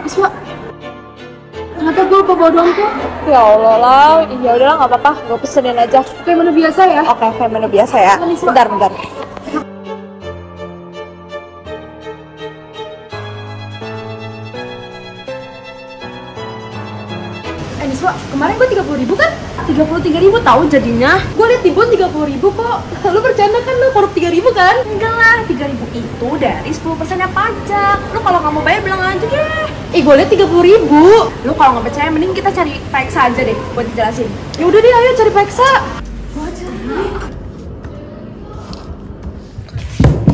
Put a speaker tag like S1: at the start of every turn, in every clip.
S1: Iswa, ternyata gue lupa bawa dompet.
S2: Ya Allah lah, ya udahlah nggak apa-apa, gue pesenin aja.
S1: Kayak menu biasa ya?
S2: Oke, kayak menu biasa ya. Bentar.
S1: Niswa, kemarin gue 30.000 kan? 33.000 tahu jadinya. Gue liat di bon 30.000 kok. Lu bercanda kan, lu korup 3.000 kan? Enggak lah, 3.000 itu dari 10%-nya pajak. Lu kalau nggak mau bayar bilang aja deh. Gue liat 30.000. Lu kalau nggak percaya mending kita cari Peksa aja deh buat dijelasin. Ya udah deh, ayo cari Peksa. Gua cari.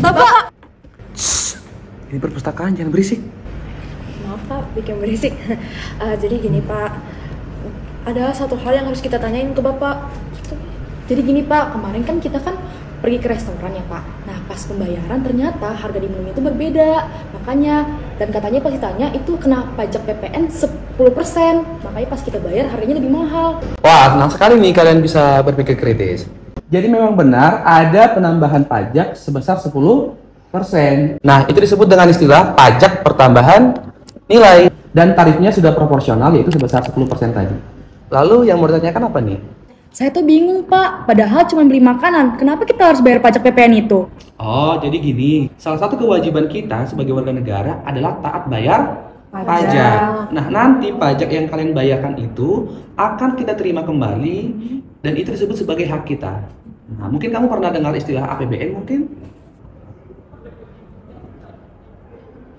S1: Bapak.
S3: Ini perpustakaan, jangan berisik.
S1: Maaf Pak, bikin berisik. Jadi gini Pak, ada satu hal yang harus kita tanyain ke Bapak. Jadi gini Pak, kemarin kan kita kan pergi ke restoran ya Pak. Nah pas pembayaran ternyata harga di menu itu berbeda. Makanya, dan katanya pas ditanya itu kena pajak PPN 10%. Makanya pas kita bayar harganya lebih mahal.
S3: Wah, senang sekali nih kalian bisa berpikir kritis. Jadi memang benar ada penambahan pajak sebesar 10%. Nah, itu disebut dengan istilah pajak pertambahan nilai. Dan tarifnya sudah proporsional, yaitu sebesar 10% tadi. Lalu yang mau ditanyakan apa nih?
S1: Saya tuh bingung Pak, padahal cuma beli makanan. Kenapa kita harus bayar pajak PPN itu?
S3: Oh, jadi gini. Salah satu kewajiban kita sebagai warga negara adalah taat bayar pajak. Nah, nanti pajak yang kalian bayarkan itu akan kita terima kembali dan itu disebut sebagai hak kita. Nah, mungkin kamu pernah dengar istilah APBN mungkin?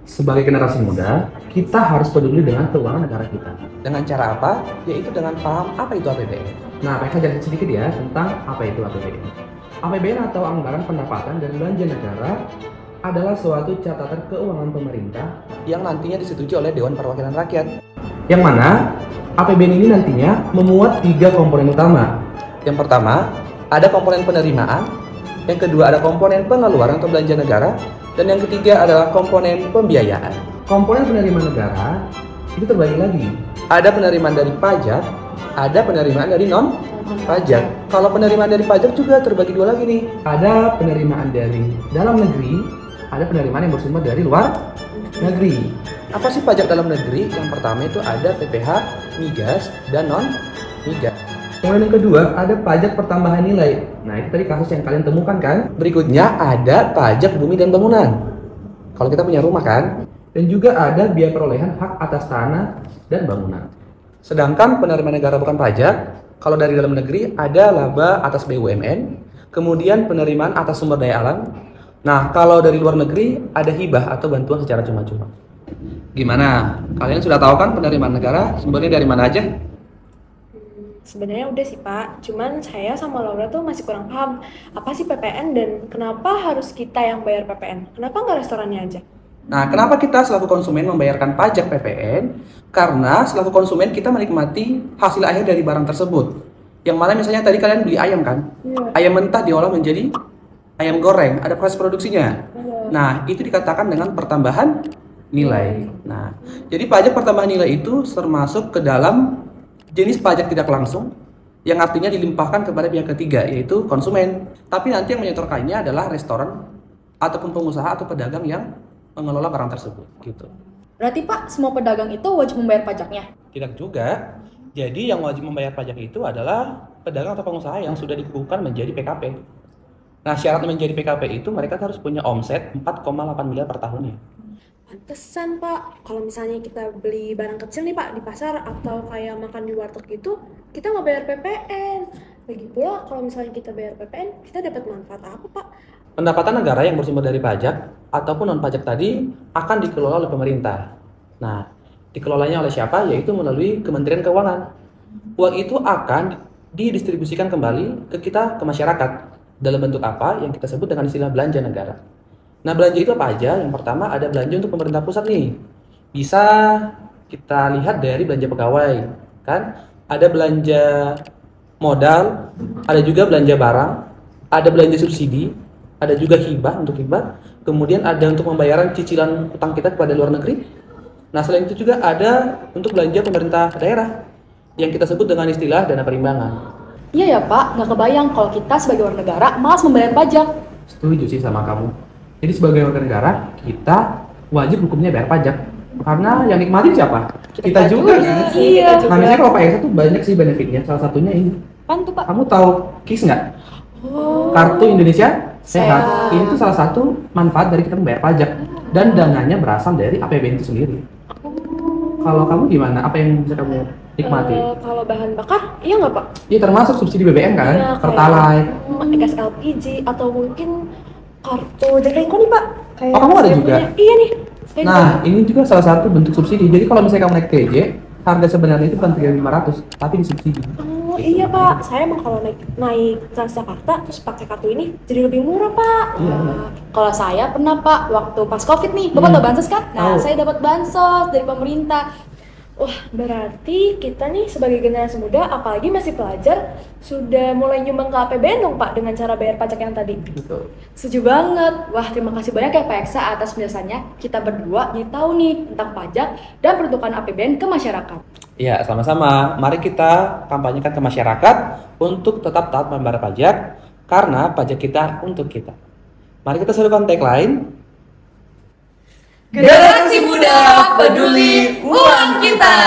S3: Sebagai generasi muda, kita harus peduli dengan keuangan negara kita. Dengan cara apa? Yaitu dengan paham apa itu APBN. Nah, mereka jelasin sedikit ya tentang apa itu APBN. APBN atau Anggaran Pendapatan dan Belanja Negara adalah suatu catatan keuangan pemerintah yang nantinya disetujui oleh Dewan Perwakilan Rakyat. Yang mana APBN ini nantinya memuat 3 komponen utama. Yang pertama, ada komponen penerimaan. Yang kedua, ada komponen pengeluaran atau belanja negara. Dan yang ketiga adalah komponen pembiayaan. Komponen penerimaan negara itu terbagi lagi. Ada penerimaan dari pajak, ada penerimaan dari non-pajak. Kalau penerimaan dari pajak juga terbagi dua lagi nih. Ada penerimaan dari dalam negeri, ada penerimaan yang bersumber dari luar negeri. Apa sih pajak dalam negeri? Yang pertama itu ada PPh, migas, dan non-migas. Kemudian yang kedua ada pajak pertambahan nilai. Nah itu tadi kasus yang kalian temukan kan. Berikutnya ada pajak bumi dan bangunan. Kalau kita punya rumah kan. Dan juga ada biaya perolehan hak atas tanah dan bangunan. Sedangkan penerimaan negara bukan pajak. Kalau dari dalam negeri ada laba atas BUMN. Kemudian penerimaan atas sumber daya alam. Nah kalau dari luar negeri ada hibah atau bantuan secara cuma-cuma. Gimana? Kalian sudah tahu kan penerimaan negara sumbernya dari mana aja?
S4: Sebenarnya udah sih Pak, cuman saya sama Laura tuh masih kurang paham apa sih PPN dan kenapa harus kita yang bayar PPN? Kenapa nggak restorannya aja?
S3: Nah, kenapa kita selaku konsumen membayarkan pajak PPN? Karena selaku konsumen kita menikmati hasil akhir dari barang tersebut. Yang mana misalnya tadi kalian beli ayam kan? Ayam mentah diolah menjadi ayam goreng, ada proses produksinya. Nah, itu dikatakan dengan pertambahan nilai. Nah, jadi pajak pertambahan nilai itu termasuk ke dalam jenis pajak tidak langsung yang artinya dilimpahkan kepada pihak ketiga, yaitu konsumen. Tapi nanti yang menyetorkannya adalah restoran ataupun pengusaha atau pedagang yang mengelola barang tersebut gitu.
S1: Berarti Pak, semua pedagang itu wajib membayar pajaknya?
S3: Tidak juga. Jadi yang wajib membayar pajak itu adalah pedagang atau pengusaha yang sudah dikukuhkan menjadi PKP. Nah, syarat menjadi PKP itu mereka harus punya omset 4,8 miliar per tahunnya.
S4: Pantesan Pak, kalau misalnya kita beli barang kecil nih Pak di pasar atau kayak makan di warteg gitu, kita nggak bayar PPN. Lagi pula kalau misalnya kita bayar PPN, kita dapat manfaat apa Pak?
S3: Pendapatan negara yang bersumber dari pajak ataupun non pajak tadi akan dikelola oleh pemerintah. Nah, dikelolanya oleh siapa? Yaitu melalui Kementerian Keuangan. Uang itu akan didistribusikan kembali ke kita, ke masyarakat. Dalam bentuk apa? Yang kita sebut dengan istilah belanja negara. Nah, belanja itu apa aja? Yang pertama ada belanja untuk pemerintah pusat nih. Bisa kita lihat dari belanja pegawai, kan? Ada belanja modal, ada juga belanja barang, ada belanja subsidi, ada juga hibah untuk hibah, kemudian ada untuk pembayaran cicilan utang kita kepada luar negeri. Nah, selain itu juga ada untuk belanja pemerintah daerah yang kita sebut dengan istilah dana perimbangan.
S1: Iya ya Pak, nggak kebayang kalau kita sebagai warga negara malas membayar pajak.
S3: Setuju sih sama kamu. Jadi sebagai warga negara, kita wajib hukumnya bayar pajak. Karena yang nikmatin siapa? Kita juga kan?
S2: Iya.
S3: Nah, misalnya kalau pakai tuh banyak sih benefitnya. Salah satunya ini.
S2: Apaan tuh, Pak?
S3: Kamu tahu KIS nggak? Kartu Indonesia Sehat. Ini tuh salah satu manfaat dari kita membayar pajak. Dan dananya berasal dari APBN itu sendiri. Kalau kamu gimana? Apa yang bisa kamu nikmati?
S4: Kalau bahan bakar, iya nggak Pak?
S3: Iya, termasuk subsidi BBM kan?
S4: Iya,
S3: Pertalite.
S4: gas LPG atau mungkin kartu Jaklingko nih Pak. Kayak
S3: Oh, kamu ada
S4: saya
S3: juga?
S4: punya. Iya nih. Saya
S3: Nah, ini juga salah satu bentuk subsidi. Jadi kalau misalnya kamu naik TJ, harga sebenarnya itu bukan 3.500, tapi disubsidi.
S4: Oh iya Pak, saya emang kalau naik Transjakarta terus pakai kartu ini jadi lebih murah Pak.
S3: Iya.
S1: Kalau saya pernah Pak, waktu pas COVID nih, Bapak tahu bansos kan? Nah,
S3: Tahu.
S1: saya dapat bansos dari pemerintah.
S4: Wah, berarti kita nih sebagai generasi muda, apalagi masih pelajar, sudah mulai nyumbang ke APBN dong Pak dengan cara bayar pajak yang tadi.
S3: Betul.
S1: Setuju banget. Wah, terima kasih banyak ya Pak Eksa atas penjelasannya. Kita berdua jadi tahu nih tentang pajak dan peruntukan APBN ke masyarakat.
S3: Iya, sama-sama. Mari kita kampanyekan ke masyarakat untuk tetap taat membayar pajak karena pajak kita untuk kita. Mari kita serukan tagline.
S1: Generasi muda peduli uang kita.